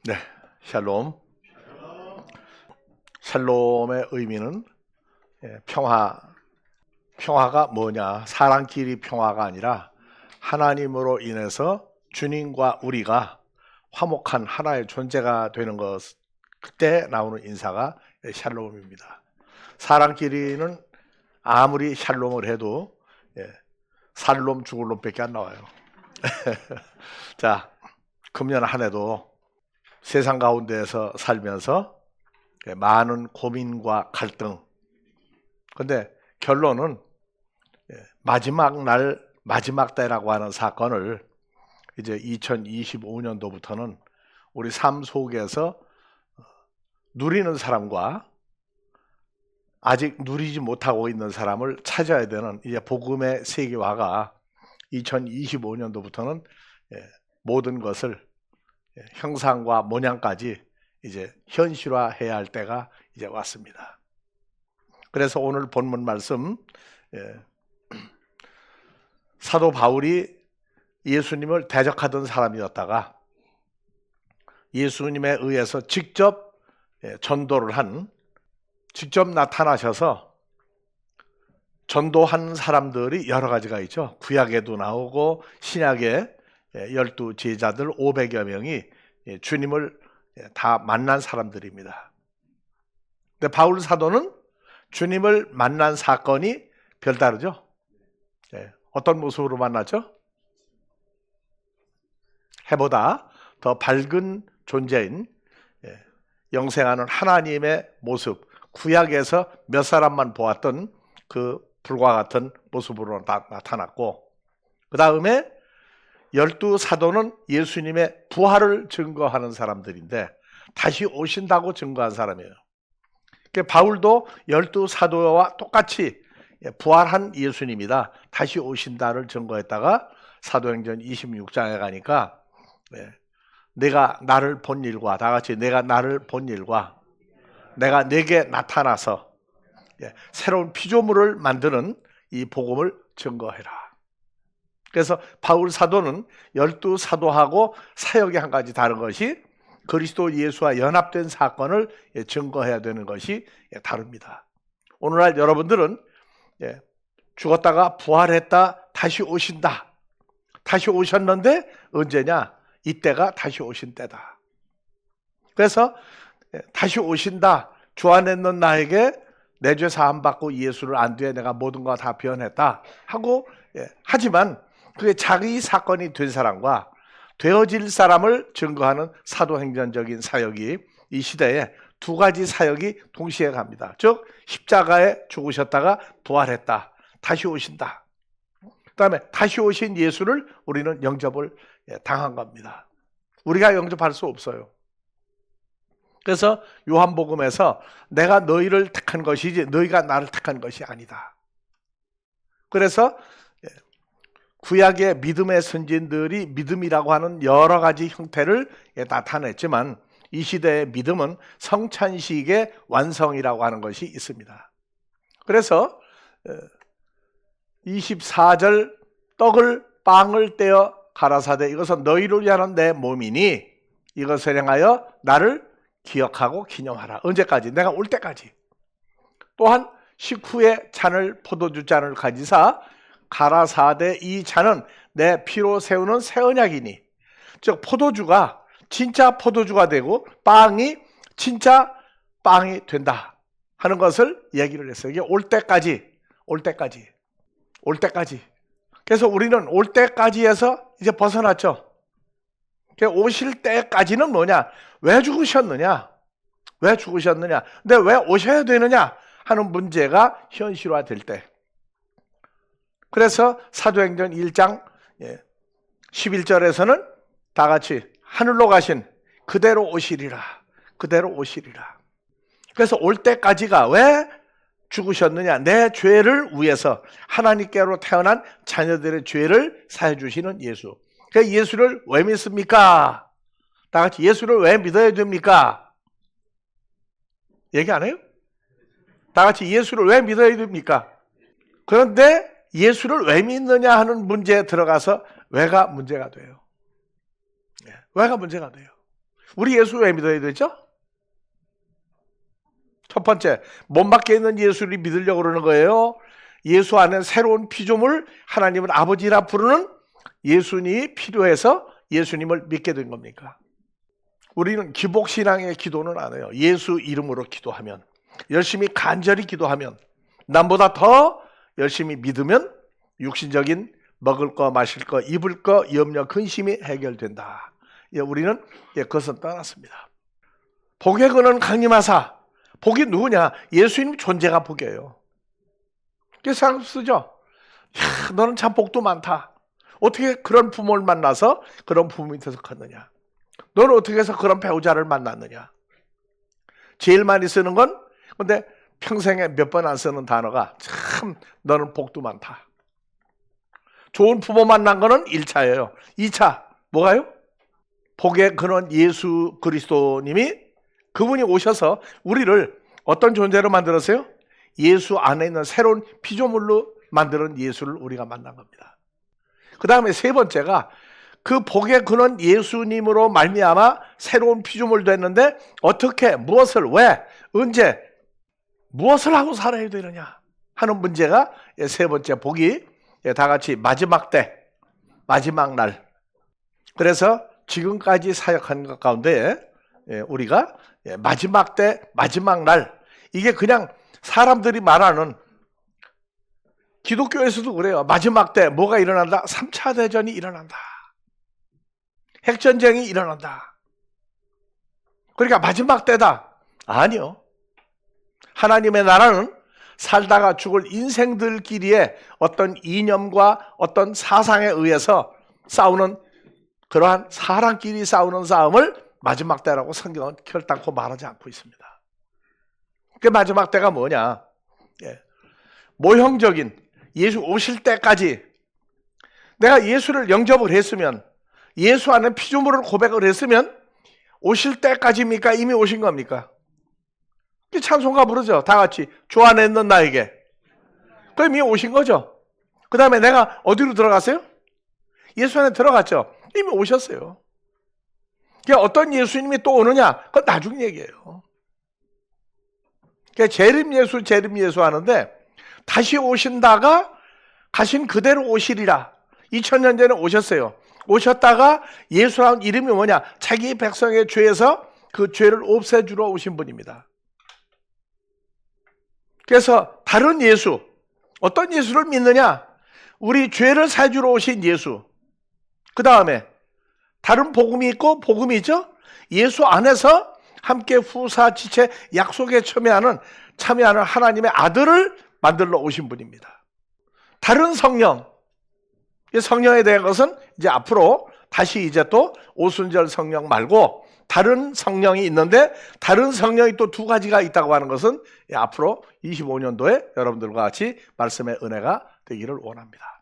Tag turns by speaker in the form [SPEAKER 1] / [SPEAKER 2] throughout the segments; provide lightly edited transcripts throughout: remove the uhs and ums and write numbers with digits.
[SPEAKER 1] 네, 샬롬. 샬롬의 의미는 평화가 뭐냐? 사람끼리 평화가 아니라 하나님으로 인해서 주님과 우리가 화목한 하나의 존재가 되는 것, 그때 나오는 인사가 샬롬입니다. 사람끼리는 아무리 샬롬을 해도 살롬 죽을 놈밖에 안 나와요. 자, 금년 한 해도 세상 가운데에서 살면서 많은 고민과 갈등. 근데 결론은 마지막 날, 마지막 때라고 하는 사건을 이제 2025년도부터는 우리 삶 속에서 누리는 사람과 아직 누리지 못하고 있는 사람을 찾아야 되는 이제 복음의 세계화가 2025년도부터는 모든 것을 형상과 모양까지 이제 현실화해야 할 때가 이제 왔습니다. 그래서 오늘 본문 말씀, 사도 바울이 예수님을 대적하던 사람이었다가 예수님에 의해서 직접 전도를 직접 나타나셔서 전도한 사람들이 여러 가지가 있죠. 구약에도 나오고 신약에 12 제자들 500여 명이 주님을 다 만난 사람들입니다. 근데 바울 사도는 주님을 만난 사건이 별다르죠. 어떤 모습으로 만났죠? 해보다 더 밝은 존재인 영생하는 하나님의 모습, 구약에서 몇 사람만 보았던 그 불과 같은 모습으로 나타났고, 그 다음에 12 사도는 예수님의 부활을 증거하는 사람들인데 다시 오신다고 증거한 사람이에요. 그러니까 바울도 12 사도와 똑같이 부활한 예수님이다, 다시 오신다를 증거했다가 사도행전 26장에 가니까 내가 나를 본 일과, 다 같이 내가 나를 본 일과 내가 내게 나타나서 새로운 피조물을 만드는 이 복음을 증거해라. 그래서 바울 사도는 12 사도하고 사역이 한 가지 다른 것이 그리스도 예수와 연합된 사건을 증거해야 되는 것이 다릅니다. 오늘날 여러분들은 죽었다가 부활했다, 다시 오신다. 다시 오셨는데 언제냐? 이때가 다시 오신 때다. 그래서 다시 오신다, 주 안에 있는 나에게 내 죄 사함 받고 예수를 안 뒤에 내가 모든 거 다 변했다 하고, 하지만 그게 자기 사건이 된 사람과 되어질 사람을 증거하는 사도행전적인 사역이 이 시대에 두 가지 사역이 동시에 갑니다. 즉 십자가에 죽으셨다가 부활했다, 다시 오신다. 그 다음에 다시 오신 예수를 우리는 영접을 당한 겁니다. 우리가 영접할 수 없어요. 그래서 요한복음에서 내가 너희를 택한 것이지 너희가 나를 택한 것이 아니다. 그래서 구약의 믿음의 선진들이 믿음이라고 하는 여러 가지 형태를 나타냈지만 이 시대의 믿음은 성찬식의 완성이라고 하는 것이 있습니다. 그래서 24절 떡을 빵을 떼어 가라사대 이것은 너희를 위하는 내 몸이니 이것을 행하여 나를 기억하고 기념하라. 언제까지? 내가 올 때까지. 또한 식후에 잔을 포도주 잔을 가지사 가라사대 이 잔은 내 피로 세우는 새 언약이니, 즉 포도주가 진짜 포도주가 되고 빵이 진짜 빵이 된다 하는 것을 얘기를 했어요. 이게 올 때까지. 그래서 우리는 올 때까지에서 이제 벗어났죠. 오실 때까지는 뭐냐? 왜 죽으셨느냐? 근데 왜 오셔야 되느냐 하는 문제가 현실화될 때. 그래서 사도행전 1장 11절에서는 다 같이 하늘로 가신 그대로 오시리라. 그래서 올 때까지가 왜 죽으셨느냐? 내 죄를 위해서 하나님께로 태어난 자녀들의 죄를 사해 주시는 예수. 그러니까 예수를 왜 믿습니까? 다 같이 예수를 왜 믿어야 됩니까? 얘기 안 해요? 다 같이 예수를 왜 믿어야 됩니까? 그런데 예수를 왜 믿느냐 하는 문제에 들어가서 왜가 문제가 돼요. 왜가 문제가 돼요. 우리 예수 왜 믿어야 되죠? 첫 번째, 몸 밖에 있는 예수를 믿으려고 그러는 거예요. 예수 안에 새로운 피조물, 하나님을 아버지라 부르는 예수님이 필요해서 예수님을 믿게 된 겁니까? 우리는 기복신앙의 기도는 안 해요. 예수 이름으로 기도하면, 열심히 간절히 기도하면, 남보다 더 열심히 믿으면 육신적인 먹을 거, 마실 거, 입을 거, 염려, 근심이 해결된다. 우리는 그것은 떠났습니다. 복의 근원 강림하사. 복이 누구냐? 예수님 존재가 복이에요. 그래서 쓰죠. 야, 너는 참 복도 많다. 어떻게 그런 부모를 만나서 그런 부모 밑에서 컸느냐? 너는 어떻게 해서 그런 배우자를 만났느냐? 제일 많이 쓰는 건, 근데 평생에 몇 번 안 쓰는 단어가 참 너는 복도 많다. 좋은 부모 만난 거는 1차예요. 2차 뭐가요? 복의 근원 예수 그리스도님이, 그분이 오셔서 우리를 어떤 존재로 만들었어요? 예수 안에 있는 새로운 피조물로 만드는 예수를 우리가 만난 겁니다. 그 다음에 세 번째가 그 복의 근원 예수님으로 말미암아 새로운 피조물 됐는데 어떻게, 무엇을, 왜, 언제, 무엇을 하고 살아야 되느냐 하는 문제가 세 번째 복이 다 같이 마지막 때, 마지막 날. 그래서 지금까지 사역한 것 가운데 우리가 마지막 때, 마지막 날, 이게 그냥 사람들이 말하는, 기독교에서도 그래요. 마지막 때 뭐가 일어난다? 3차 대전이 일어난다. 핵전쟁이 일어난다. 그러니까 마지막 때다. 아니요. 하나님의 나라는 살다가 죽을 인생들끼리의 어떤 이념과 어떤 사상에 의해서 싸우는, 그러한 사람끼리 싸우는 싸움을 마지막 때라고 성경은 결단코 말하지 않고 있습니다. 그 마지막 때가 뭐냐? 모형적인 예수 오실 때까지 내가 예수를 영접을 했으면, 예수 안에 피조물을 고백을 했으면 오실 때까지입니까? 이미 오신 겁니까? 찬송가 부르죠. 다 같이 주 안에 있는 나에게. 그럼 이미 오신 거죠. 그 다음에 내가 어디로 들어갔어요? 예수 안에 들어갔죠. 이미 오셨어요. 어떤 예수님이 또 오느냐? 그건 나중 얘기예요. 재림 예수 하는데, 다시 오신다가 가신 그대로 오시리라. 2000년 전에 오셨어요. 오셨다가 예수라는 이름이 뭐냐? 자기 백성의 죄에서 그 죄를 없애주러 오신 분입니다. 그래서 다른 예수, 어떤 예수를 믿느냐? 우리 죄를 사주러 오신 예수. 그 다음에 다른 복음이 있고, 복음이 있죠? 예수 안에서 함께 후사지체 약속에 참여하는 하나님의 아들을 만들러 오신 분입니다. 다른 성령, 성령에 대한 것은 이제 앞으로 다시 이제 또 오순절 성령 말고 다른 성령이 있는데, 다른 성령이 또 두 가지가 있다고 하는 것은 앞으로 25년도에 여러분들과 같이 말씀의 은혜가 되기를 원합니다.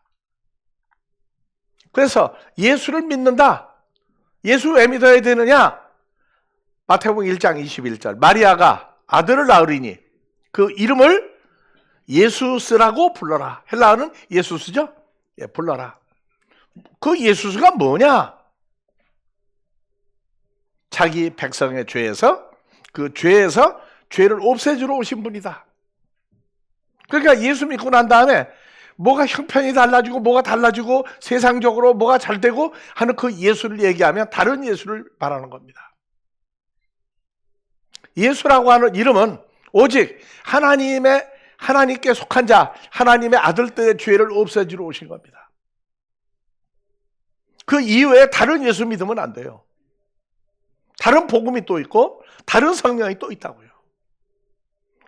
[SPEAKER 1] 그래서 예수를 믿는다. 예수 왜 믿어야 되느냐? 마태복음 1장 21절, 마리아가 아들을 낳으리니 그 이름을 예수스라고 불러라. 헬라어는 예수스죠? 불러라. 그 예수스가 뭐냐? 자기 백성의 죄에서, 그 죄에서 죄를 없애주러 오신 분이다. 그러니까 예수 믿고 난 다음에 뭐가 형편이 달라지고 뭐가 달라지고 세상적으로 뭐가 잘 되고 하는 그 예수를 얘기하면 다른 예수를 말하는 겁니다. 예수라고 하는 이름은 오직 하나님께 속한 자, 하나님의 아들들의 죄를 없애주러 오신 겁니다. 그 이외에 다른 예수 믿으면 안 돼요. 다른 복음이 또 있고 다른 성령이 또 있다고요.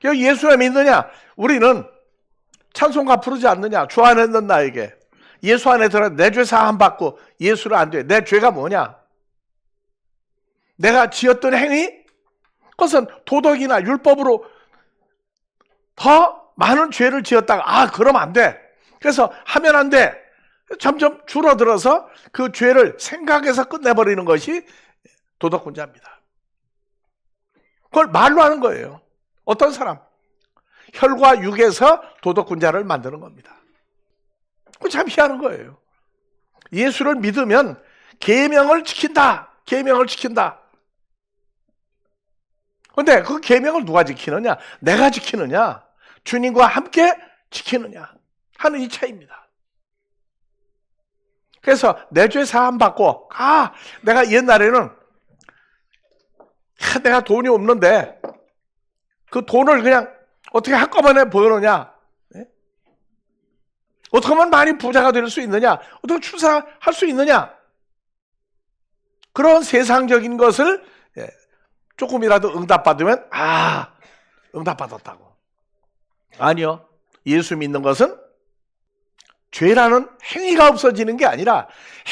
[SPEAKER 1] 예수를 믿느냐? 우리는 찬송가 부르지 않느냐? 주 안에 있는 나에게. 예수 안에 들어 내 죄 사함 받고 예수를 안 돼. 내 죄가 뭐냐? 내가 지었던 행위? 그것은 도덕이나 율법으로 더 많은 죄를 지었다가 그러면 안 돼. 그래서 하면 안 돼. 점점 줄어들어서 그 죄를 생각해서 끝내버리는 것이 도덕군자입니다. 그걸 말로 하는 거예요. 어떤 사람? 혈과 육에서 도덕군자를 만드는 겁니다. 그거 참 희한한 거예요. 예수를 믿으면 계명을 지킨다. 계명을 지킨다. 근데 그 계명을 누가 지키느냐? 내가 지키느냐? 주님과 함께 지키느냐? 하는 이 차이입니다. 그래서 내 죄 사함 받고, 내가 옛날에는 내가 돈이 없는데 그 돈을 그냥 어떻게 한꺼번에 보여놓냐? 어떻게 하면 많이 부자가 될 수 있느냐? 어떻게 출세할 수 있느냐? 그런 세상적인 것을 조금이라도 응답받으면 응답받았다고. 아니요. 예수 믿는 것은 죄라는 행위가 없어지는 게 아니라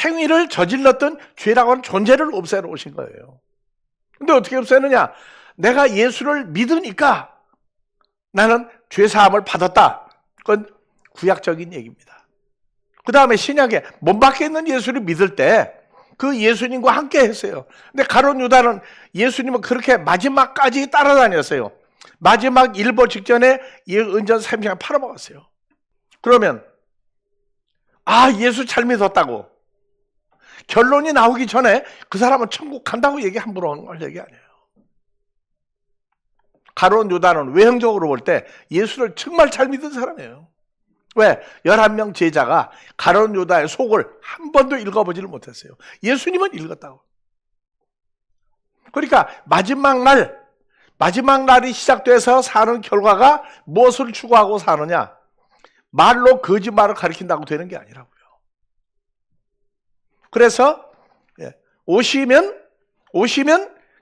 [SPEAKER 1] 행위를 저질렀던 죄라고 하는 존재를 없애놓으신 거예요. 근데 어떻게 없애느냐? 내가 예수를 믿으니까 나는 죄사함을 받았다. 그건 구약적인 얘기입니다. 그 다음에 신약에 몸 밖에 있는 예수를 믿을 때 그 예수님과 함께 했어요. 근데 가룟 유다는 예수님은 그렇게 마지막까지 따라다녔어요. 마지막 일보 직전에 은전 3시간 팔아먹었어요. 그러면 예수 잘 믿었다고 결론이 나오기 전에 그 사람은 천국 간다고 얘기 함부로 하는 걸 얘기 아니에요. 가룟 유다는 외형적으로 볼 때 예수를 정말 잘 믿은 사람이에요. 왜? 11명 제자가 가룟 유다의 속을 한 번도 읽어보지를 못했어요. 예수님은 읽었다고. 그러니까 마지막 날이 시작돼서 사는 결과가 무엇을 추구하고 사느냐? 말로 거짓말을 가리킨다고 되는 게 아니라고요. 그래서 오시면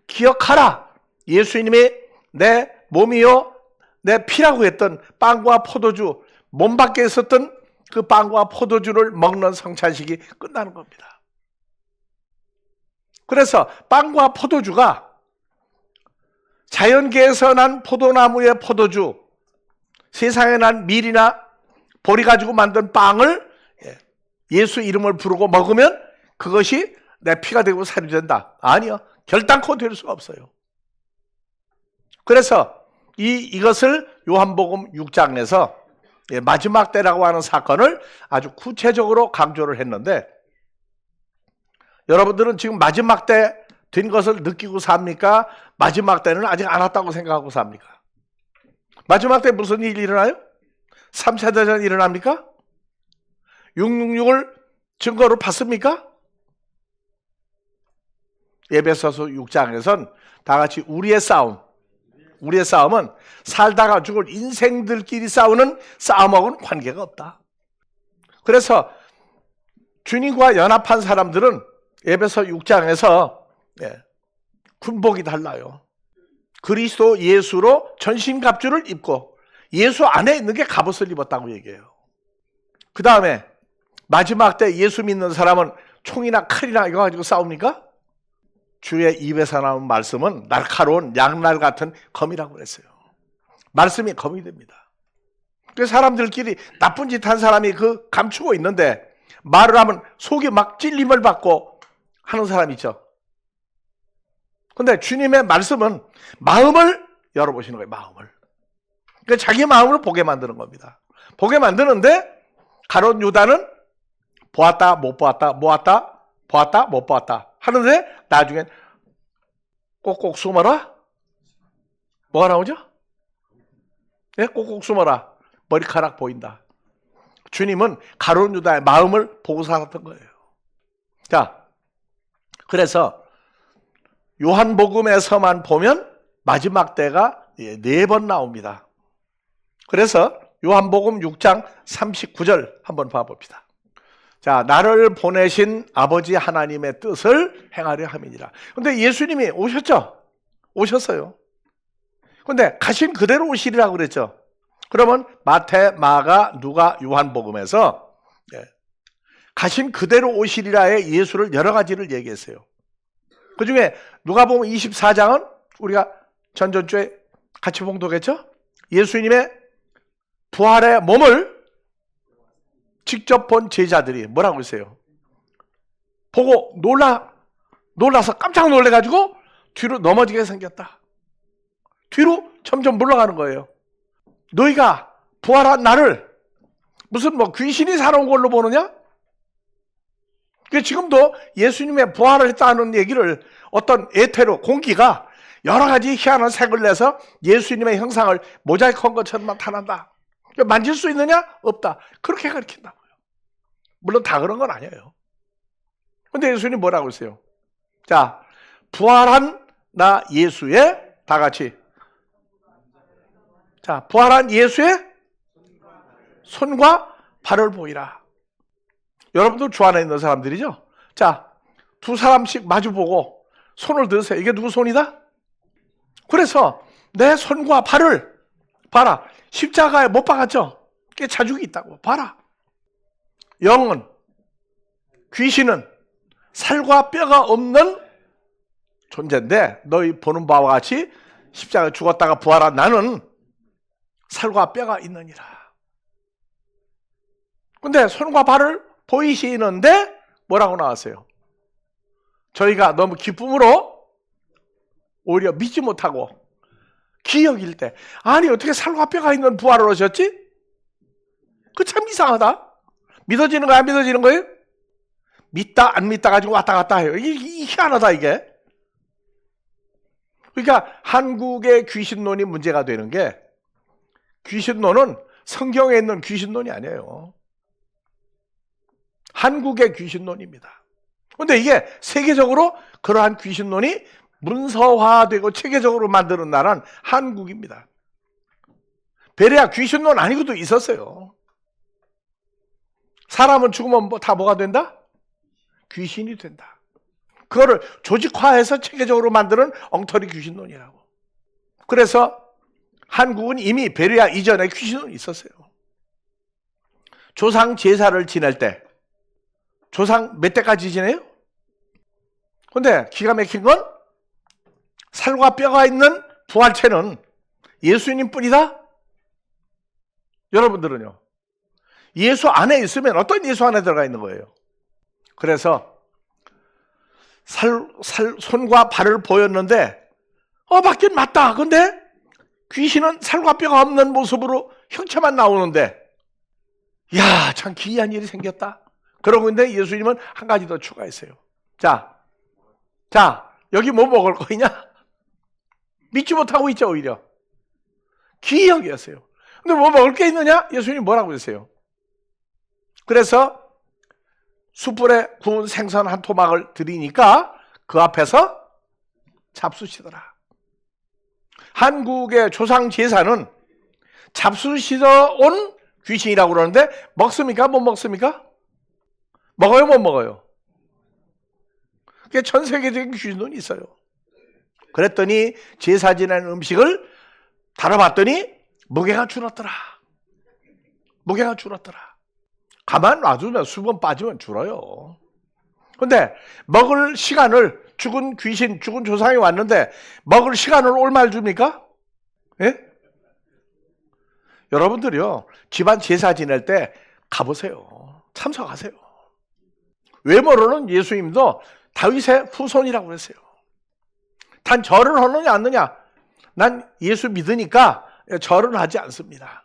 [SPEAKER 1] 기억하라. 예수님이 내 몸이요 내 피라고 했던 빵과 포도주, 몸 밖에 있었던 그 빵과 포도주를 먹는 성찬식이 끝나는 겁니다. 그래서 빵과 포도주가 자연계에서 난 포도나무의 포도주, 세상에 난 밀이나 보리 가지고 만든 빵을 예수 이름을 부르고 먹으면 그것이 내 피가 되고 살이 된다. 아니요. 결단코 될 수가 없어요. 그래서 이것을 요한복음 6장에서 마지막 때라고 하는 사건을 아주 구체적으로 강조를 했는데, 여러분들은 지금 마지막 때 된 것을 느끼고 삽니까? 마지막 때는 아직 안 왔다고 생각하고 삽니까? 마지막 때 무슨 일이 일어나요? 3차 대전 일어납니까? 666을 증거로 봤습니까? 에베소서 6장에선 다 같이 우리의 싸움은 살다가 죽을 인생들끼리 싸우는 싸움하고는 관계가 없다. 그래서 주님과 연합한 사람들은 에베소 6장에서 군복이 달라요. 그리스도 예수로 전신갑주를 입고 예수 안에 있는 게 갑옷을 입었다고 얘기해요. 그 다음에 마지막 때 예수 믿는 사람은 총이나 칼이나 이거 가지고 싸웁니까? 주의 입에서 나온 말씀은 날카로운 양날 같은 검이라고 그랬어요. 말씀이 검이 됩니다. 그 사람들끼리 나쁜 짓 한 사람이 감추고 있는데 말을 하면 속이 막 찔림을 받고 하는 사람 있죠. 근데 주님의 말씀은 마음을 열어보시는 거예요. 마음을. 그러니까 자기 마음을 보게 만드는 겁니다. 보게 만드는데 가룟 유다는 보았다 못 보았다 보았다 못 보았다 하는데 나중엔 꼭꼭 숨어라. 뭐가 나오죠? 꼭꼭 숨어라. 머리카락 보인다. 주님은 가룟 유다의 마음을 보고 살았던 거예요. 자, 그래서 요한복음에서만 보면 마지막 때가 4번 나옵니다. 그래서 요한복음 6장 39절 한번 봐봅시다. 자, 나를 보내신 아버지 하나님의 뜻을 행하려 함이니라. 근데 예수님이 오셨죠? 오셨어요. 근데 가신 그대로 오시리라고 그랬죠. 그러면 마태, 마가, 누가, 요한복음에서 가신 그대로 오시리라의 예수를 여러 가지를 얘기했어요. 그 중에 누가복음 24장은 우리가 전전주에 같이 봉독했죠? 예수님의 부활의 몸을 직접 본 제자들이 뭐라고 했어요? 보고 놀라서 깜짝 놀래가지고 뒤로 넘어지게 생겼다. 뒤로 점점 물러가는 거예요. 너희가 부활한 나를 무슨 귀신이 살아온 걸로 보느냐? 지금도 예수님의 부활을 했다는 얘기를 어떤 에테로 공기가 여러 가지 희한한 색을 내서 예수님의 형상을 모자이크한 것처럼 나타난다. 만질 수 있느냐? 없다. 그렇게 가르친다고요. 물론 다 그런 건 아니에요. 근데 예수님 뭐라고 했어요? 자, 부활한 나 예수의, 다 같이. 자, 부활한 예수의 손과 발을 보이라. 여러분도 주 안에 있는 사람들이죠? 자, 두 사람씩 마주보고 손을 들으세요. 이게 누구 손이다? 그래서 내 손과 발을 봐라. 십자가에 못 박았죠? 그게 자죽이 있다고. 봐라. 영은, 귀신은 살과 뼈가 없는 존재인데 너희 보는 바와 같이 십자가에 죽었다가 부활한 나는 살과 뼈가 있느니라. 근데 손과 발을 보이시는데 뭐라고 나왔어요? 저희가 너무 기쁨으로 오히려 믿지 못하고 기억일 때, 아니 어떻게 살과 뼈가 있는 부활을 하셨지? 그 참 이상하다. 믿어지는 거야, 안 믿어지는 거예요? 믿다 안 믿다 가지고 왔다 갔다 해요. 이게 희한하다 이게. 그러니까 한국의 귀신론이 문제가 되는 게, 귀신론은 성경에 있는 귀신론이 아니에요. 한국의 귀신론입니다. 그런데 이게 세계적으로 그러한 귀신론이 문서화되고 체계적으로 만드는 나라는 한국입니다. 베레아 귀신론 아니고도 있었어요. 사람은 죽으면 다 뭐가 된다? 귀신이 된다. 그거를 조직화해서 체계적으로 만드는 엉터리 귀신론이라고. 그래서 한국은 이미 베레아 이전에 귀신론이 있었어요. 조상 제사를 지낼 때 조상 몇 대까지 지내요? 근데 기가 막힌 건 살과 뼈가 있는 부활체는 예수님 뿐이다? 여러분들은요? 예수 안에 있으면 어떤 예수 안에 들어가 있는 거예요? 그래서 손과 발을 보였는데 맞긴 맞다. 근데 귀신은 살과 뼈가 없는 모습으로 형체만 나오는데, 야, 참 기이한 일이 생겼다. 그러고 있는데 예수님은 한 가지 더 추가했어요. 자, 여기 뭐 먹을 거냐? 믿지 못하고 있죠, 오히려. 기이하게였어요. 근데 뭐 먹을 게 있느냐? 예수님이 뭐라고 했어요? 그래서 숯불에 구운 생선 한 토막을 드리니까 그 앞에서 잡수시더라. 한국의 조상 제사는 잡수시러 온 귀신이라고 그러는데 먹습니까? 못 먹습니까? 먹어요, 못 먹어요? 그게 전 세계적인 귀신론이 있어요. 그랬더니 제사 지내는 음식을 다뤄봤더니 무게가 줄었더라. 무게가 줄었더라. 가만 놔두면 수분 빠지면 줄어요. 근데 먹을 시간을, 죽은 귀신, 죽은 조상이 왔는데 먹을 시간을 얼마를 줍니까? 예? 여러분들이요, 집안 제사 지낼 때 가보세요. 참석하세요. 외모로는 예수님도 다윗의 후손이라고 그랬어요. 단 절을 하느냐 안 하느냐, 난 예수 믿으니까 절은 하지 않습니다.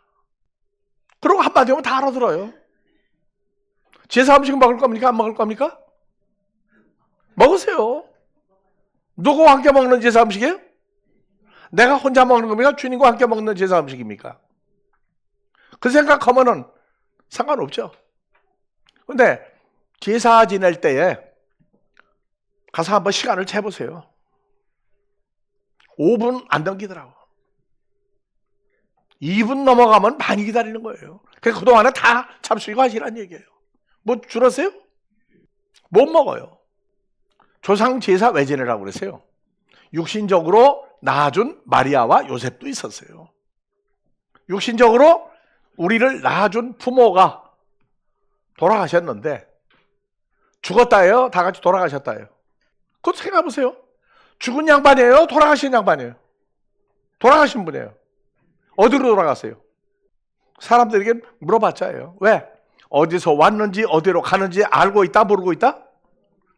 [SPEAKER 1] 그리고 한마디 하면 다 알아들어요. 제사 음식 먹을 겁니까? 안 먹을 겁니까? 먹으세요. 누구와 함께 먹는 제사 음식이에요? 내가 혼자 먹는 겁니까? 주님과 함께 먹는 제사 음식입니까? 그 생각하면은 상관없죠. 근데 제사 지낼 때에 가서 한번 시간을 재보세요. 5분 안 넘기더라고. 2분 넘어가면 많이 기다리는 거예요. 그러니까 그동안에 다 잡수이고 하시란 얘기예요. 뭐 줄었어요? 못 먹어요. 조상 제사 왜 지내라고 그랬어요? 육신적으로 낳아준 마리아와 요셉도 있었어요. 육신적으로 우리를 낳아준 부모가 돌아가셨는데, 죽었다예요? 다 같이 돌아가셨다예요? 그것도 생각해보세요. 죽은 양반이에요? 돌아가신 양반이에요? 돌아가신 분이에요. 어디로 돌아가세요? 사람들에게 물어봤자예요. 왜? 어디서 왔는지 어디로 가는지 알고 있다? 모르고 있다?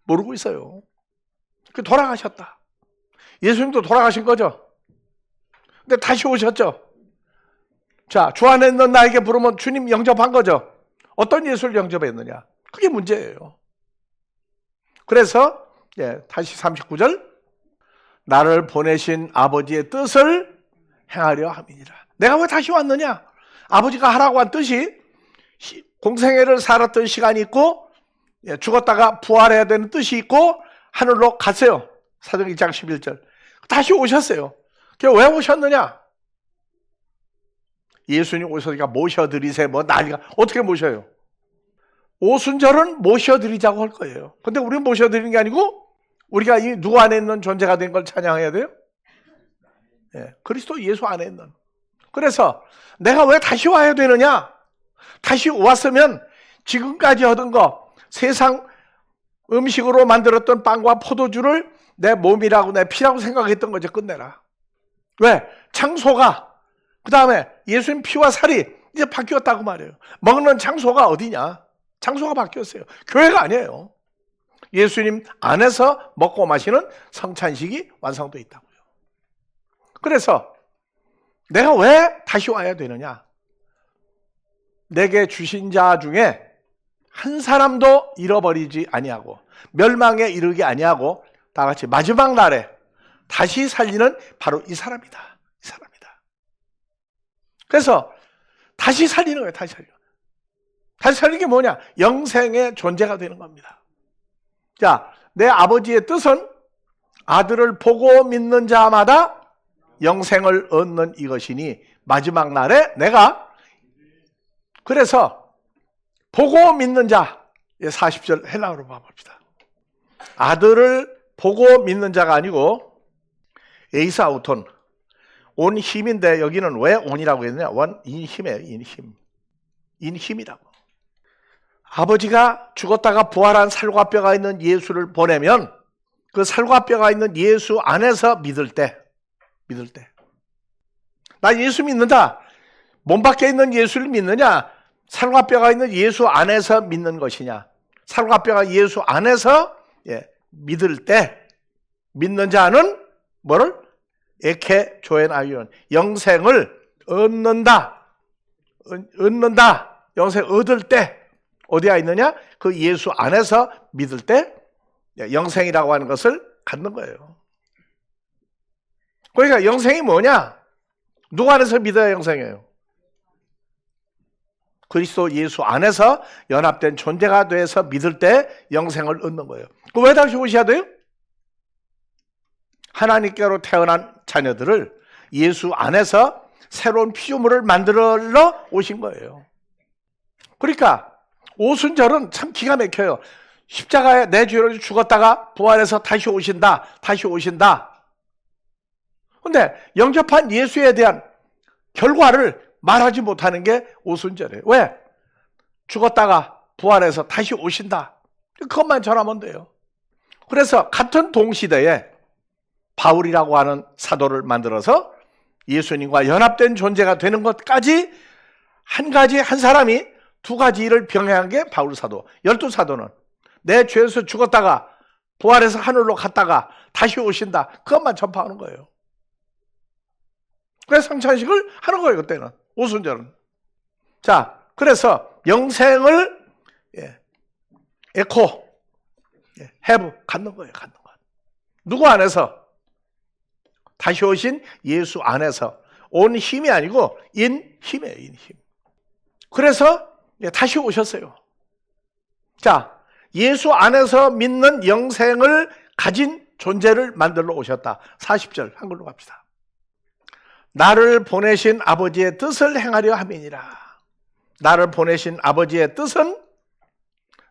[SPEAKER 1] 모르고 있어요. 그 돌아가셨다. 예수님도 돌아가신 거죠. 근데 다시 오셨죠. 자, 주 안에 있는 나에게 부르면 주님 영접한 거죠. 어떤 예수를 영접했느냐? 그게 문제예요. 그래서 다시 39절, 나를 보내신 아버지의 뜻을 행하려 함이니라. 내가 왜 다시 왔느냐? 아버지가 하라고 한 뜻이 공생애를 살았던 시간이 있고 죽었다가 부활해야 되는 뜻이 있고 하늘로 갔어요. 사도행전 2장 11절. 다시 오셨어요. 왜 오셨느냐? 예수님 오셨으니까 모셔드리세요. 뭐 난리가. 어떻게 모셔요? 오순절은 모셔드리자고 할 거예요. 근데 우리는 모셔드리는 게 아니고 우리가 이 누구 안에 있는 존재가 된 걸 찬양해야 돼요? 그리스도 예수 안에 있는. 그래서 내가 왜 다시 와야 되느냐? 다시 왔으면 지금까지 하던 거, 세상 음식으로 만들었던 빵과 포도주를 내 몸이라고 내 피라고 생각했던 거 이제 끝내라. 왜? 장소가, 그 다음에 예수님 피와 살이 이제 바뀌었다고 말해요. 먹는 장소가 어디냐? 장소가 바뀌었어요. 교회가 아니에요. 예수님 안에서 먹고 마시는 성찬식이 완성되어 있다고요. 그래서 내가 왜 다시 와야 되느냐? 내게 주신 자 중에 한 사람도 잃어버리지 아니하고 멸망에 이르게 아니하고 다 같이 마지막 날에 다시 살리는 바로 이 사람이다. 이 사람이다. 그래서 다시 살리는 거예요. 다시 살리는 거예요. 다시 살리는 게 뭐냐? 영생의 존재가 되는 겁니다. 자, 내 아버지의 뜻은 아들을 보고 믿는 자마다 영생을 얻는 이것이니 마지막 날에 내가, 그래서 보고 믿는 자, 40절 헬라어로 봐봅시다. 아들을 보고 믿는 자가 아니고 에이사우톤, 온 힘인데 여기는 왜 온이라고 했느냐? 인힘이에요. 인힘. 인힘이라고. 아버지가 죽었다가 부활한 살과 뼈가 있는 예수를 보내면 그 살과 뼈가 있는 예수 안에서 믿을 때 나 예수 믿는다. 몸 밖에 있는 예수를 믿느냐? 살과 뼈가 있는 예수 안에서 믿는 것이냐? 살과 뼈가 예수 안에서 믿을 때 믿는 자는 뭐를? 에케 조엔 아이온, 영생을 얻는다. 영생 얻을 때 어디에 있느냐? 그 예수 안에서 믿을 때 영생이라고 하는 것을 갖는 거예요. 그러니까 영생이 뭐냐? 누구 안에서 믿어야 영생이에요? 그리스도 예수 안에서 연합된 존재가 돼서 믿을 때 영생을 얻는 거예요. 그 왜 다시 오셔야 돼요? 하나님께로 태어난 자녀들을 예수 안에서 새로운 피조물을 만들어 오신 거예요. 그러니까 오순절은 참 기가 막혀요. 십자가에 내 죄를 죽었다가 부활해서 다시 오신다. 근데 영접한 예수에 대한 결과를 말하지 못하는 게 오순절이에요. 왜? 죽었다가 부활해서 다시 오신다. 그것만 전하면 돼요. 그래서 같은 동시대에 바울이라고 하는 사도를 만들어서 예수님과 연합된 존재가 되는 것까지 한 사람이 두 가지 일을 병행한 게 바울 사도. 12사도는 내 죄에서 죽었다가 부활해서 하늘로 갔다가 다시 오신다. 그것만 전파하는 거예요. 그래서 성찬식을 하는 거예요. 그때는. 오순절은. 자, 그래서 영생을 에코, have 갖는 거예요. 갖는 거. 누구 안에서? 다시 오신 예수 안에서. 온 힘이 아니고 인 힘이에요. 인 힘. 그래서 다시 오셨어요. 자, 예수 안에서 믿는 영생을 가진 존재를 만들러 오셨다. 40절 한글로 갑시다. 나를 보내신 아버지의 뜻을 행하려 함이니라. 나를 보내신 아버지의 뜻은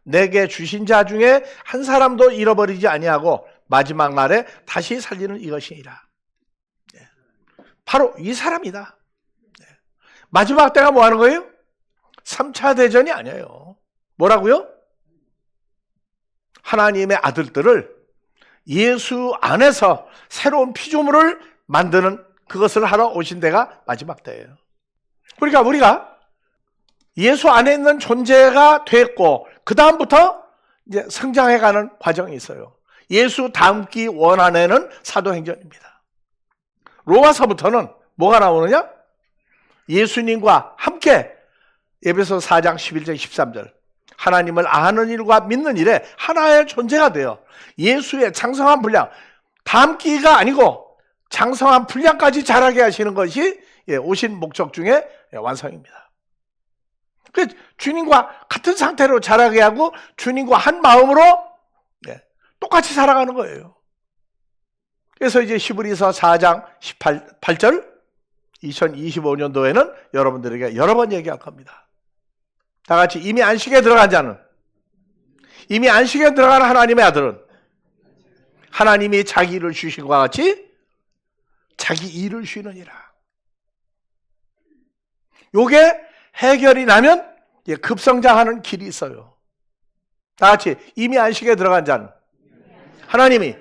[SPEAKER 1] 내게 주신 자 중에 한 사람도 잃어버리지 아니하고 마지막 날에 다시 살리는 이것이니라. 바로 이 사람이다. 마지막 때가 뭐 하는 거예요? 3차 대전이 아니에요. 뭐라고요? 하나님의 아들들을 예수 안에서 새로운 피조물을 만드는 그것을 하러 오신 데가 마지막 때예요. 그러니까 우리가 예수 안에 있는 존재가 됐고 그 다음부터 이제 성장해가는 과정이 있어요. 예수 닮기 원하는 사도행전입니다. 로마서부터는 뭐가 나오느냐? 예수님과 함께 에베소 4장 11절 13절 하나님을 아는 일과 믿는 일에 하나의 존재가 되어 예수의 장성한 분량, 담기가 아니고 장성한 분량까지 자라게 하시는 것이 오신 목적 중에 완성입니다. 주님과 같은 상태로 자라게 하고 주님과 한 마음으로 똑같이 살아가는 거예요. 그래서 이제 히브리서 4장 18절 2025년도에는 여러분들에게 여러 번 얘기할 겁니다. 다 같이 이미 안식에 들어간 자는, 이미 안식에 들어간 하나님의 아들은 하나님이 자기 일을 쉬신 것과 같이 자기 일을 쉬느니라. 요게 해결이 나면 급성장하는 길이 있어요. 다 같이 이미 안식에 들어간 자는 하나님이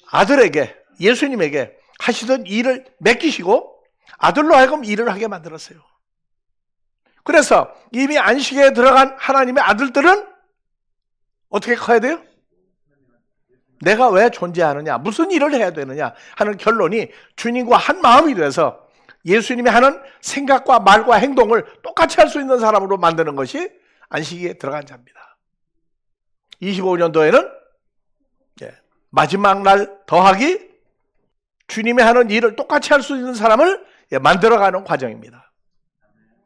[SPEAKER 1] 아들에게, 예수님에게 하시던 일을 맡기시고 아들로 하여금 일을 하게 만들었어요. 그래서 이미 안식에 들어간 하나님의 아들들은 어떻게 커야 돼요? 내가 왜 존재하느냐, 무슨 일을 해야 되느냐 하는 결론이 주님과 한 마음이 돼서 예수님이 하는 생각과 말과 행동을 똑같이 할 수 있는 사람으로 만드는 것이 안식에 들어간 자입니다. 25년도에는 마지막 날 더하기 주님이 하는 일을 똑같이 할 수 있는 사람을 만들어가는 과정입니다.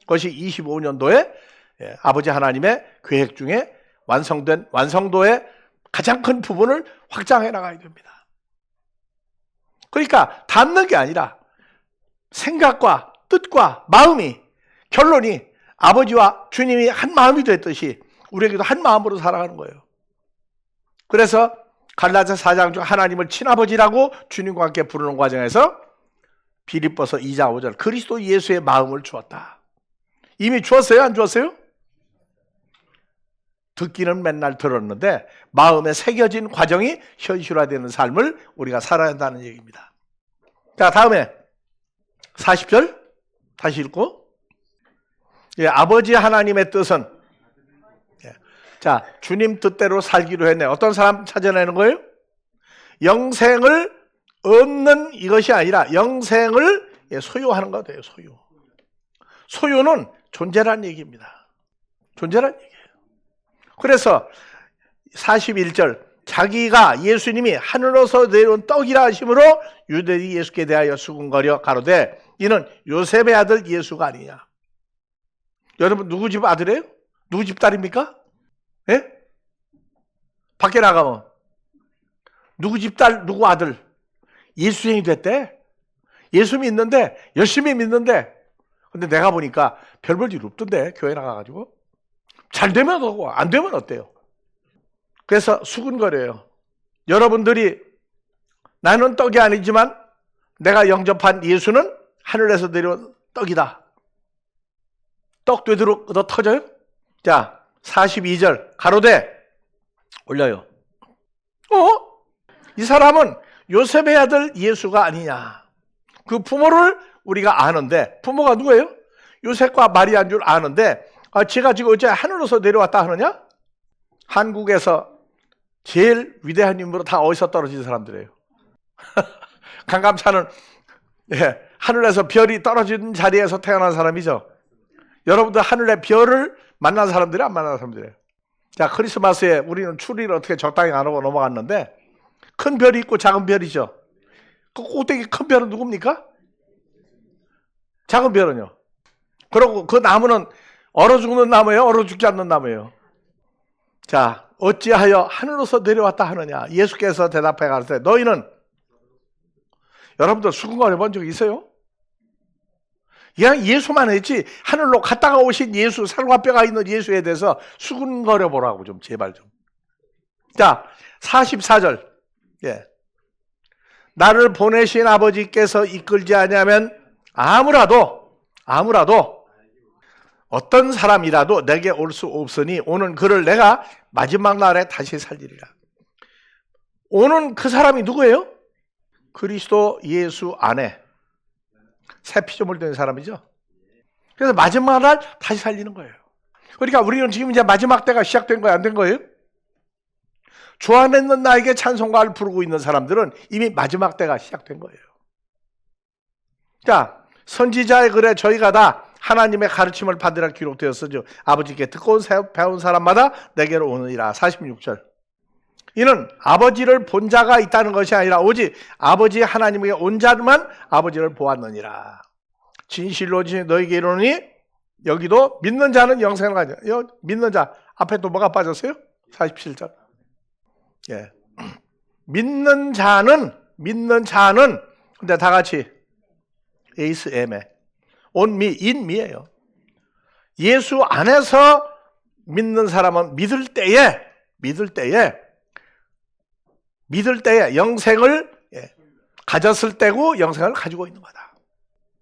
[SPEAKER 1] 그것이 25년도에 아버지 하나님의 계획 중에 완성된 완성도의 가장 큰 부분을 확장해 나가야 됩니다. 그러니까 닮는 게 아니라 생각과 뜻과 마음이, 결론이 아버지와 주님이 한 마음이 됐듯이 우리에게도 한 마음으로 살아가는 거예요. 그래서 갈라디아 4장 중 하나님을 친아버지라고 주님과 함께 부르는 과정에서 빌립보서 2장 5절 그리스도 예수의 마음을 주었다. 이미 주었어요? 안 주었어요? 듣기는 맨날 들었는데 마음에 새겨진 과정이 현실화되는 삶을 우리가 살아야 한다는 얘기입니다. 자, 다음에 40절 다시 읽고, 아버지 하나님의 뜻은, 자, 주님 뜻대로 살기로 했네. 어떤 사람 찾아내는 거예요? 영생을 얻는 이것이 아니라 영생을 소유하는 거 돼요. 소유. 소유는 존재란 얘기입니다. 존재란 얘기예요. 그래서 41절 자기가 예수님이 하늘로서 내려온 떡이라 하심으로 유대인이 예수께 대하여 수군거려 가로되 이는 요셉의 아들 예수가 아니냐. 여러분 누구 집 아들이에요? 누구 집 딸입니까? 예? 밖에 나가면 누구 집 딸, 누구 아들? 예수생이 됐대. 예수 믿는데, 열심히 믿는데, 근데 내가 보니까 별 볼 일 없던데, 교회 나가가지고. 잘 되면 어고 안 되면 어때요? 그래서 수군거려요. 여러분들이 나는 떡이 아니지만 내가 영접한 예수는 하늘에서 내려온 떡이다. 떡 되도록 얻어 터져요? 자, 42절 가로되 올려요. 이 사람은 요셉의 아들 예수가 아니냐. 그 부모를 우리가 아는데, 부모가 누구예요? 요셉과 마리아인 줄 아는데, 제가 지금 어째 하늘로서 내려왔다 하느냐? 한국에서 제일 위대한 인물로 다 어디서 떨어진 사람들이에요. 강감찬은 하늘에서 별이 떨어진 자리에서 태어난 사람이죠. 여러분들 하늘의 별을 만난 사람들이 안 만난 사람들이에요. 자, 크리스마스에 우리는 추리를 어떻게 적당히 안 하고 넘어갔는데 큰 별이 있고 작은 별이죠. 그 꼭대기 큰 별은 누굽니까? 작은 별은요. 그리고 그 나무는 얼어 죽는 나무예요? 얼어 죽지 않는 나무예요? 자, 어찌하여 하늘로서 내려왔다 하느냐? 예수께서 대답해 가르치되 너희는, 여러분들 수군거려 본 적 있어요? 그냥 예수만 했지 하늘로 갔다가 오신 예수, 살과 뼈가 있는 예수에 대해서 수군거려 보라고 좀 제발 좀. 자, 44절. 나를 보내신 아버지께서 이끌지 아니하면 아무라도 어떤 사람이라도 내게 올 수 없으니 오는 그를 내가 마지막 날에 다시 살리리라. 오는 그 사람이 누구예요? 그리스도 예수 안에 새 피조물 된 사람이죠. 그래서 마지막 날 다시 살리는 거예요. 그러니까 우리는 지금 이제 마지막 때가 시작된 거예요? 안 된 거예요? 주 안에 있는 나에게 찬송가를 부르고 있는 사람들은 이미 마지막 때가 시작된 거예요. 자, 선지자의 글에 저희가 다 하나님의 가르침을 받으라 기록되었으죠. 아버지께 듣고 배운 사람마다 내게로 오느니라. 46절. 이는 아버지를 본 자가 있다는 것이 아니라 오직 아버지 하나님에게 온 자만 아버지를 보았느니라. 진실로 너희에게 이르노니 여기도 믿는 자는 영생을 가져. 믿는 자 앞에 또 뭐가 빠졌어요? 47절. 예. 믿는 자는 근데 다 같이 에이스 에메 온미 인미예요. 예수 안에서 믿는 사람은 믿을 때에 영생을 가졌을 때고 영생을 가지고 있는 거다.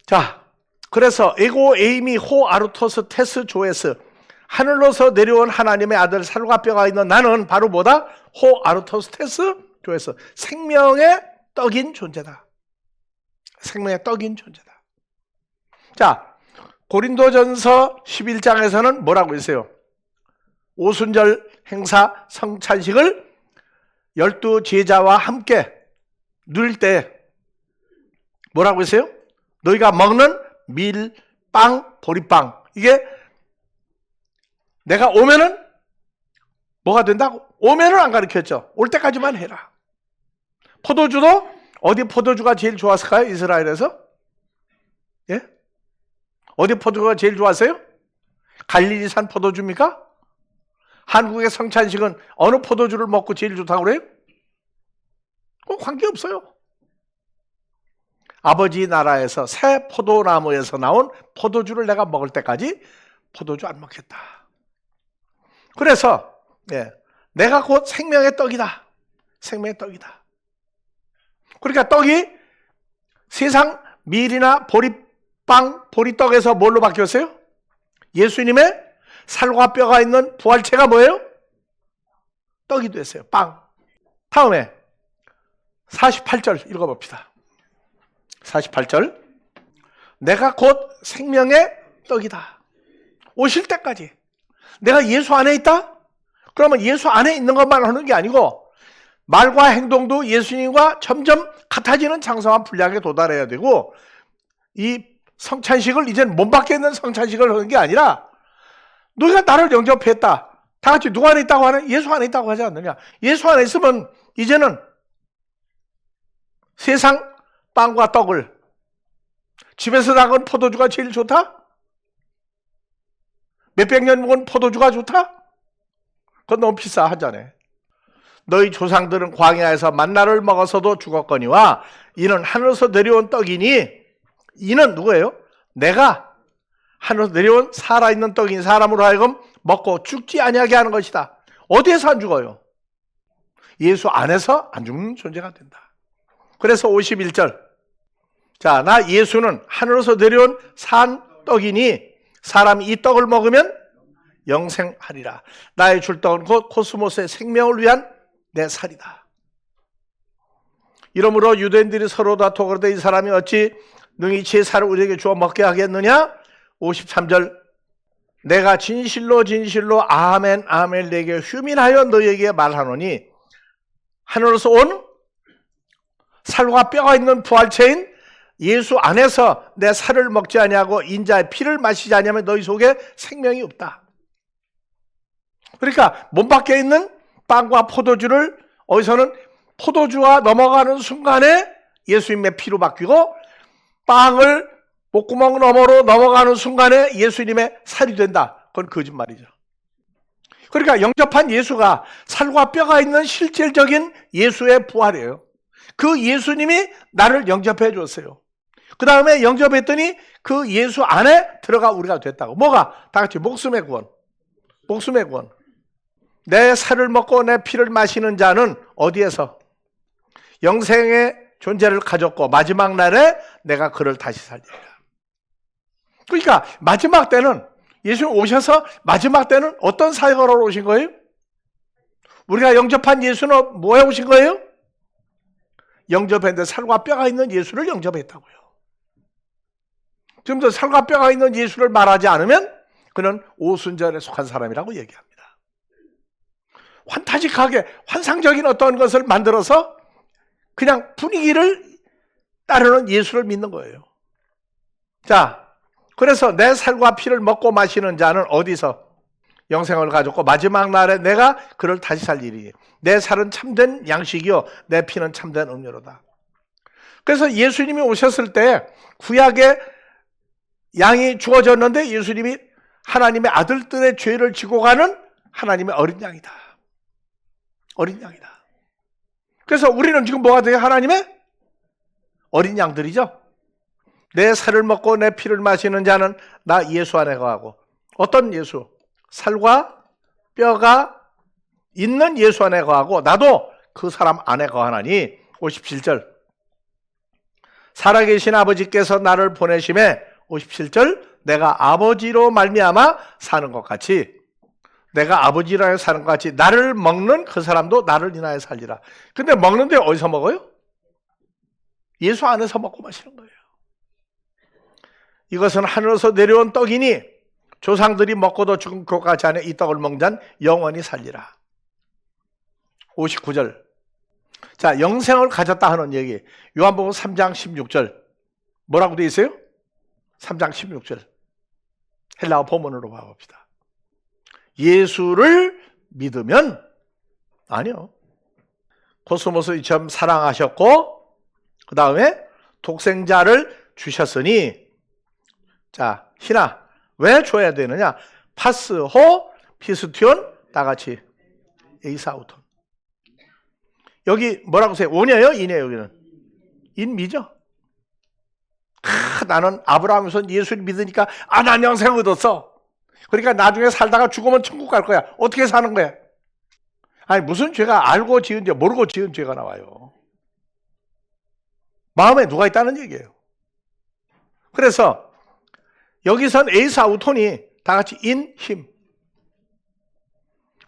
[SPEAKER 1] 자, 그래서 에고 에이미 호 아루토스 테스 조에스 하늘로서 내려온 하나님의 아들 살과 뼈가 있는 나는 바로 뭐다? 호 아루토스 테스 조에스 생명의 떡인 존재다. 생명의 떡인 존재다. 자, 고린도전서 11장에서는 뭐라고 했어요? 오순절 행사 성찬식을 12 제자와 함께 누릴 때 뭐라고 했어요? 너희가 먹는 밀빵, 보리빵 이게 내가 오면은 뭐가 된다고? 오면은 안 가르쳤죠. 올 때까지만 해라. 포도주도 어디 포도주가 제일 좋았을까요? 이스라엘에서? 예? 어디 포도주가 제일 좋았어요? 갈릴리산 포도주입니까? 한국의 성찬식은 어느 포도주를 먹고 제일 좋다고 그래요? 관계없어요. 아버지 나라에서 새 포도나무에서 나온 포도주를 내가 먹을 때까지 포도주 안 먹겠다. 그래서 내가 곧 생명의 떡이다. 생명의 떡이다. 그러니까 떡이 세상 밀이나 보리빵, 보리떡에서 뭘로 바뀌었어요? 예수님의 살과 뼈가 있는 부활체가 뭐예요? 떡이 됐어요. 빵. 다음에 48절 읽어봅시다. 48절. 내가 곧 생명의 떡이다. 오실 때까지. 내가 예수 안에 있다? 그러면 예수 안에 있는 것만 하는 게 아니고 말과 행동도 예수님과 점점 같아지는 장성한 분량에 도달해야 되고 이 성찬식을 이제는 몸 밖에 있는 성찬식을 하는 게 아니라 너희가 나를 영접했다. 다 같이 누구 안에 있다고 하는? 예수 안에 있다고 하지 않느냐. 예수 안에 있으면 이제는 세상 빵과 떡을 집에서 나간 포도주가 제일 좋다? 몇백 년 묵은 포도주가 좋다? 그건 너무 비싸 한 잔에. 너희 조상들은 광야에서 만나를 먹어서도 죽었거니와 이는 하늘에서 내려온 떡이니 이는 누구예요? 내가 하늘에서 내려온 살아있는 떡인 사람으로 하여금 먹고 죽지 아니하게 하는 것이다. 어디에서 안 죽어요? 예수 안에서 안 죽는 존재가 된다. 그래서 51절. 자, 나 예수는 하늘에서 내려온 산 떡이니 사람이 이 떡을 먹으면 영생하리라. 나의 줄 떡은 곧 코스모스의 생명을 위한 내 살이다. 이러므로 유대인들이 서로 다투어 그러되 이 사람이 어찌 능히 제 살을 우리에게 주어 먹게 하겠느냐? 53절. 내가 진실로 진실로 아멘 아멘 내게 휴민하여 너희에게 말하노니 하늘에서 온 살과 뼈가 있는 부활체인 예수 안에서 내 살을 먹지 아니하고 인자의 피를 마시지 아니하면 너희 속에 생명이 없다. 그러니까 몸 밖에 있는 빵과 포도주를 어디서는 포도주와 넘어가는 순간에 예수님의 피로 바뀌고 빵을 목구멍 너머로 넘어가는 순간에 예수님의 살이 된다. 그건 거짓말이죠. 그러니까 영접한 예수가 살과 뼈가 있는 실질적인 예수의 부활이에요. 그 예수님이 나를 영접해 줬어요. 그 다음에 영접했더니 그 예수 안에 들어가 우리가 됐다고. 뭐가? 다 같이 목숨의 구원. 목숨의 구원. 내 살을 먹고 내 피를 마시는 자는 어디에서? 영생의 존재를 가졌고 마지막 날에 내가 그를 다시 살리리라. 그러니까 마지막 때는 예수님 오셔서 마지막 때는 어떤 사역을 하러 오신 거예요? 우리가 영접한 예수는 뭐해 오신 거예요? 영접했는데 살과 뼈가 있는 예수를 영접했다고요. 지금도 살과 뼈가 있는 예수를 말하지 않으면 그는 오순절에 속한 사람이라고 얘기합니다. 환타지하게 환상적인 어떤 것을 만들어서 그냥 분위기를 따르는 예수를 믿는 거예요. 자, 그래서 내 살과 피를 먹고 마시는 자는 어디서? 영생을 가졌고 마지막 날에 내가 그를 다시 살리리니 내 살은 참된 양식이요 내 피는 참된 음료로다. 그래서 예수님이 오셨을 때 구약에 양이 죽어졌는데 예수님이 하나님의 아들들의 죄를 지고 가는 하나님의 어린 양이다. 어린 양이다. 그래서 우리는 지금 뭐가 돼요? 하나님의 어린 양들이죠. 내 살을 먹고 내 피를 마시는 자는 나 예수 안에 거하고. 어떤 예수? 살과 뼈가 있는 예수 안에 거하고 나도 그 사람 안에 거하나니. 57절 살아계신 아버지께서 나를 보내심에 57절 내가 아버지로 말미암아 사는 것 같이 내가 아버지로 하여 사는 것 같이 나를 먹는 그 사람도 나를 인하여 살리라. 근데 먹는데 어디서 먹어요? 예수 안에서 먹고 마시는 거예요. 이것은 하늘에서 내려온 떡이니 조상들이 먹고도 죽은 그것같이 안에 이 떡을 먹는 자는 영원히 살리라. 59절 자, 영생을 가졌다 하는 얘기. 요한복음 3장 16절 뭐라고 되어 있어요? 3장 16절 헬라어 본문으로 봐봅시다. 예수를 믿으면 아니요. 코스모스 이처럼 사랑하셨고 그 다음에 독생자를 주셨으니 자, 희나 왜 줘야 되느냐? 파스호, 피스티온 다같이 에이사우톤. 여기 뭐라고 써요? 오냐요? 인이에요? 여기는 인미죠. 나는 아브라함에서 예수를 믿으니까 난 영생을 얻었어. 그러니까 나중에 살다가 죽으면 천국 갈 거야. 어떻게 사는 거야? 아니 무슨 죄가 알고 지은 죄 모르고 지은 죄가 나와요. 마음에 누가 있다는 얘기예요. 그래서 여기선 에이사우톤이 다같이 인, 힘.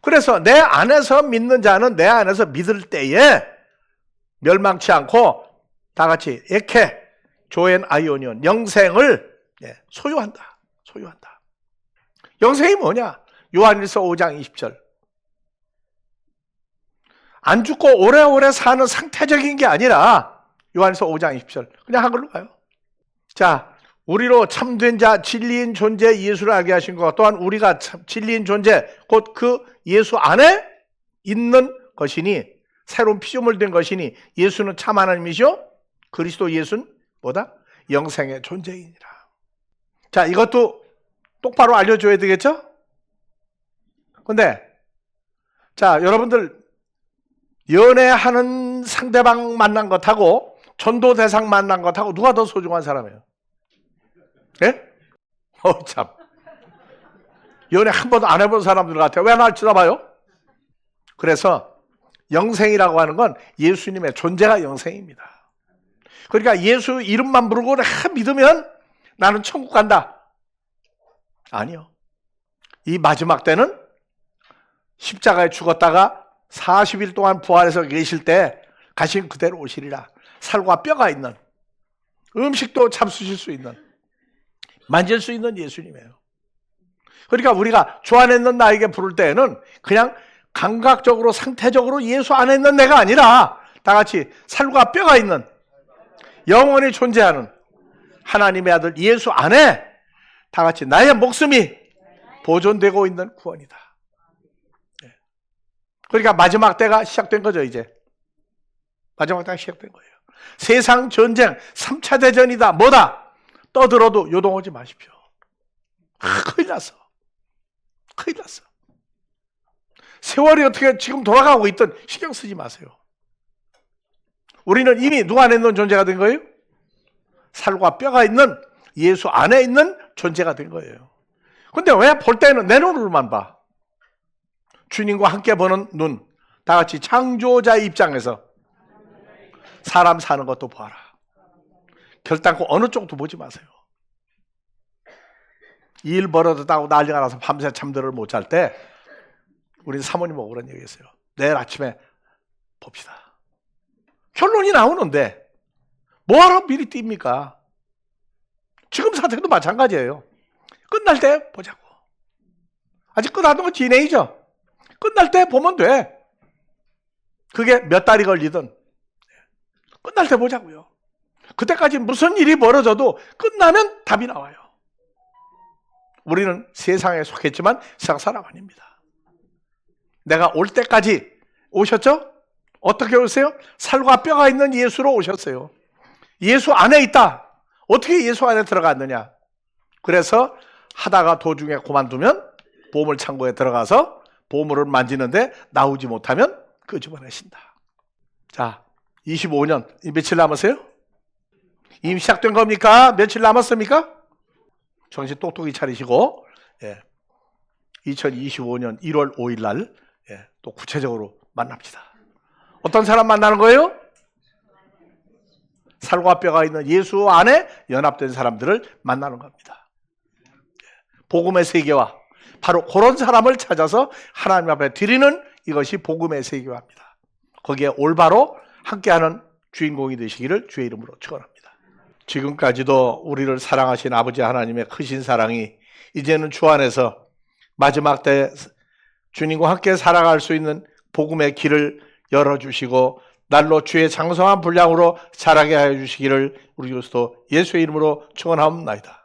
[SPEAKER 1] 그래서 내 안에서 믿는 자는 내 안에서 믿을 때에 멸망치 않고 다같이 에케, 조엔 아이오니온 영생을 소유한다. 소유한다. 영생이 뭐냐? 요한일서 5장 20절 안 죽고 오래오래 사는 상태적인 게 아니라 요한일서 5장 20절 그냥 한글로 봐요. 자, 우리로 참된 자 진리인 존재 예수를 알게 하신 것 또한 우리가 진리인 존재 곧 그 예수 안에 있는 것이니 새로운 피조물 된 것이니 예수는 참 하나님이시오 그리스도 예수는 뭐다? 영생의 존재이니라. 자, 이것도 똑바로 알려줘야 되겠죠? 근데 자, 여러분들 연애하는 상대방 만난 것하고 전도 대상 만난 것하고 누가 더 소중한 사람이에요? 예? 참. 연애 한 번도 안 해본 사람들 같아요. 왜 날 쳐다봐요? 그래서 영생이라고 하는 건 예수님의 존재가 영생입니다. 그러니까 예수 이름만 부르고 믿으면 나는 천국 간다. 아니요. 이 마지막 때는 십자가에 죽었다가 40일 동안 부활해서 계실 때 가신 그대로 오시리라. 살과 뼈가 있는 음식도 잡수실 수 있는 만질 수 있는 예수님이에요. 그러니까 우리가 주 안에 있는 나에게 부를 때에는 그냥 감각적으로 상태적으로 예수 안에 있는 내가 아니라 다같이 살과 뼈가 있는 영원히 존재하는 하나님의 아들 예수 안에 다같이 나의 목숨이 보존되고 있는 구원이다. 그러니까 마지막 때가 시작된 거죠. 이제 마지막 때가 시작된 거예요. 세상 전쟁 3차 대전이다. 뭐다? 떠들어도 요동하지 마십시오. 큰일 났어. 큰일 났어. 세월이 어떻게 지금 돌아가고 있든 신경 쓰지 마세요. 우리는 이미 누가 안에 있는 존재가 된 거예요? 살과 뼈가 있는 예수 안에 있는 존재가 된 거예요. 근데 왜 볼 때는 내 눈으로만 봐? 주님과 함께 보는 눈, 다 같이 창조자의 입장에서 사람 사는 것도 봐라. 결단코 어느 쪽도 보지 마세요. 일 벌어졌다고 난리가 나서 밤새 잠들을 못 잘 때 우리 사모님하고 그런 얘기 했어요. 내일 아침에 봅시다. 결론이 나오는데 뭐하러 미리 뜁니까? 지금 사태도 마찬가지예요. 끝날 때 보자고. 아직 끝나는 건 진행이죠. 끝날 때 보면 돼. 그게 몇 달이 걸리든 끝날 때 보자고요. 그때까지 무슨 일이 벌어져도 끝나면 답이 나와요. 우리는 세상에 속했지만 세상 사람 아닙니다. 내가 올 때까지 오셨죠? 어떻게 오세요? 살과 뼈가 있는 예수로 오셨어요. 예수 안에 있다. 어떻게 예수 안에 들어갔느냐? 그래서 하다가 도중에 그만두면 보물창고에 들어가서 보물을 만지는데 나오지 못하면 끄집어내신다. 자, 25년 며칠 남았어요? 이미 시작된 겁니까? 며칠 남았습니까? 정신 똑똑히 차리시고 2025년 1월 5일 날 또 구체적으로 만납시다. 어떤 사람 만나는 거예요? 살과 뼈가 있는 예수 안에 연합된 사람들을 만나는 겁니다. 복음의 세계화, 바로 그런 사람을 찾아서 하나님 앞에 드리는 이것이 복음의 세계화입니다. 거기에 올바로 함께하는 주인공이 되시기를 주의 이름으로 축원합니다. 지금까지도 우리를 사랑하신 아버지 하나님의 크신 사랑이 이제는 주 안에서 마지막 때 주님과 함께 살아갈 수 있는 복음의 길을 열어주시고 날로 주의 장성한 분량으로 자라게 하여 주시기를 우리 그리스도 예수의 이름으로 축원하옵나이다.